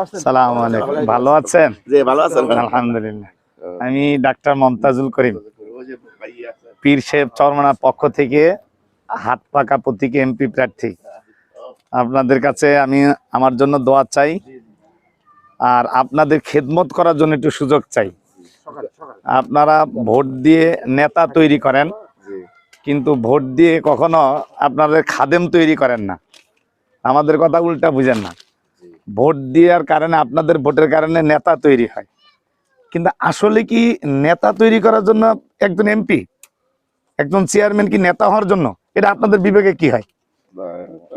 আসসালামু আলাইকুম, ভালো আছেন? আলহামদুলিল্লাহ। আমি ডাক্তার মমতাজুল করিম, পীর সাহেব চরমনার পক্ষ থেকে হাটপাকা প্রতীক এমপি প্রার্থী। আপনাদের কাছে আমি আমার জন্য দোয়া চাই, আর আপনাদের খেদমত করার জন্য একটু সুযোগ চাই। আপনারা ভোট দিয়ে নেতা তৈরি করেন, কিন্তু ভোট দিয়ে কখনো আপনাদের খাদেম তৈরি করেন না। আমাদের কথা উল্টা বুঝেন না। ভোট দেওয়ার কারণে, আপনাদের ভোটের কারণে নেতা তৈরি হয়, কিন্তু আসলে কি নেতা তৈরি করার জন্য একজন এমপি, একজন চেয়ারম্যান কি নেতা হওয়ার জন্য? এটা আপনাদের বিবেকে কি হয়?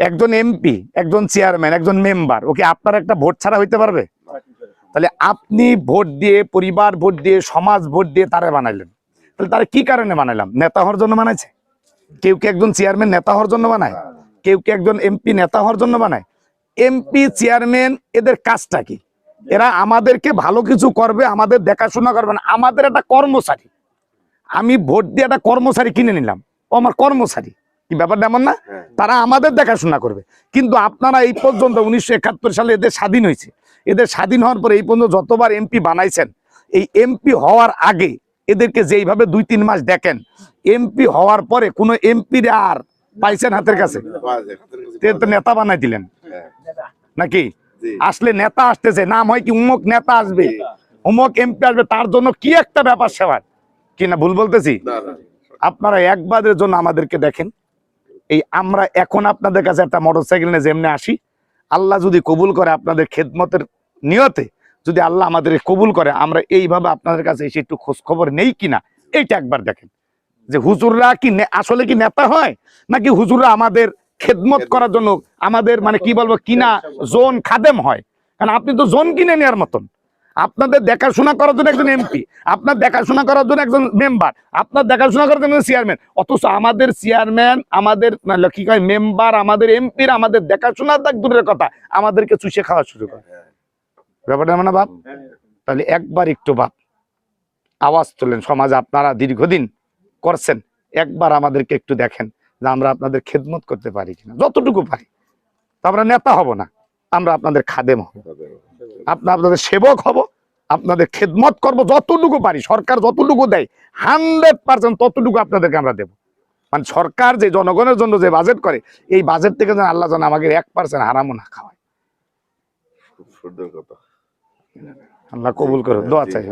একজন এমপি, একজন চেয়ারম্যান, একজন মেম্বার, ওকে আপনার একটা ভোট ছাড়া হইতে পারবে? তাহলে আপনি ভোট দিয়ে, পরিবার ভোট দিয়ে, সমাজ ভোট দিয়ে তারে বানাইলেন। তাহলে তারা কি কারণে বানাইলাম? নেতা হওয়ার জন্য বানাইছে? কেউ কি একজন চেয়ারম্যান নেতা হওয়ার জন্য বানায়? কেউ কি একজন এমপি নেতা হওয়ার জন্য বানায়? এমপি চেয়ারম্যান এদের কাজটা কি? এরা আমাদেরকে ভালো কিছু করবে, আমাদের দেখাশোনা করবে না। আমাদের একটা কর্মচারী, আমি ভোট দিয়ে একটা কর্মচারী কিনে নিলাম, ও আমার কর্মচারী। কি ব্যাপারটা এমন না? তারা আমাদের দেখাশোনা করবে। কিন্তু আপনারা এই পর্যন্ত 1971 সালে এদের স্বাধীন হয়েছে, এদের স্বাধীন হওয়ার পরে এই পর্যন্ত যতবার এমপি বানাইছেন, এই এমপি হওয়ার আগে এদেরকে যেইভাবে 2-3 মাস দেখেন, এমপি হওয়ার পরে কোনো এমপির আর পাইছেন হাতের কাছে? নেতা বানাই দিলেন নাকি? আসলে নেতা আসতেছে, নাম হয় কি উমুক নেতা আসবে, উমুক এমপি আসবে, তার জন্য কি একটা ব্যাপার সেবার কি না? ভুল বলতেছি? আপনারা একবারের জন্য আমাদেরকে দেখেন। এই আমরা এখন আপনাদের কাছে একটা মোটরসাইকেল নিয়ে যেমনি আসি, আল্লাহ যদি কবুল করে, আপনাদের খেদমতের নিয়তে যদি আল্লাহ আমাদের কবুল করে, আমরা এইভাবে আপনাদের কাছে এসে একটু খোঁজ খবর নেই কিনা, এইটা একবার দেখেন যে হুজুররা কি আসলে কি নেতা হয়, নাকি হুজুররা আমাদের খেদমত করার জন্য, আমাদের মানে কি বলবো, কিনা জোন খাদেম হয়। কারণ আপনি তো জোন কিনে নেওয়ার মতন। আপনাদের দেখাশোনা করার জন্য একজন এমপি, আপনার দেখাশোনা করার জন্য একজন মেম্বার, আপনার দেখাশোনা করার জন্য চেয়ারম্যান। অথচ আমাদের চেয়ারম্যান, আমাদের কি কয় মেম্বার, আমাদের এমপির আমাদের দেখাশোনা দূরের কথা, আমাদেরকে চুষে খাওয়া শুরু করে। ব্যাপারটা মানে বাপ, তাহলে একবার একটু বাপ আওয়াজ তোলেন। সমাজে আপনারা দীর্ঘদিন করছেন, একবার আমাদেরকে একটু দেখেন যে আমরা আপনাদের খেদমত করতে পারি কিনা। যতটুকু পারি, আমরা নেতা হব না, আমরা আপনাদের খাদেম হব, আপনাদের সেবক হব, আপনাদের খেদমত করব যতটুকু পারি। সরকার যতটুকু দেয় 100% ততটুকু আপনাদেরকে আমরা দেব। মানে সরকার যে জনগণের জন্য যে বাজেট করে, এই বাজেট থেকে যেন আল্লাহ যেন আমাকে 1% হারামও না খাওয়ায়। আল্লাহ কবুল করুন, দোয়া চাই।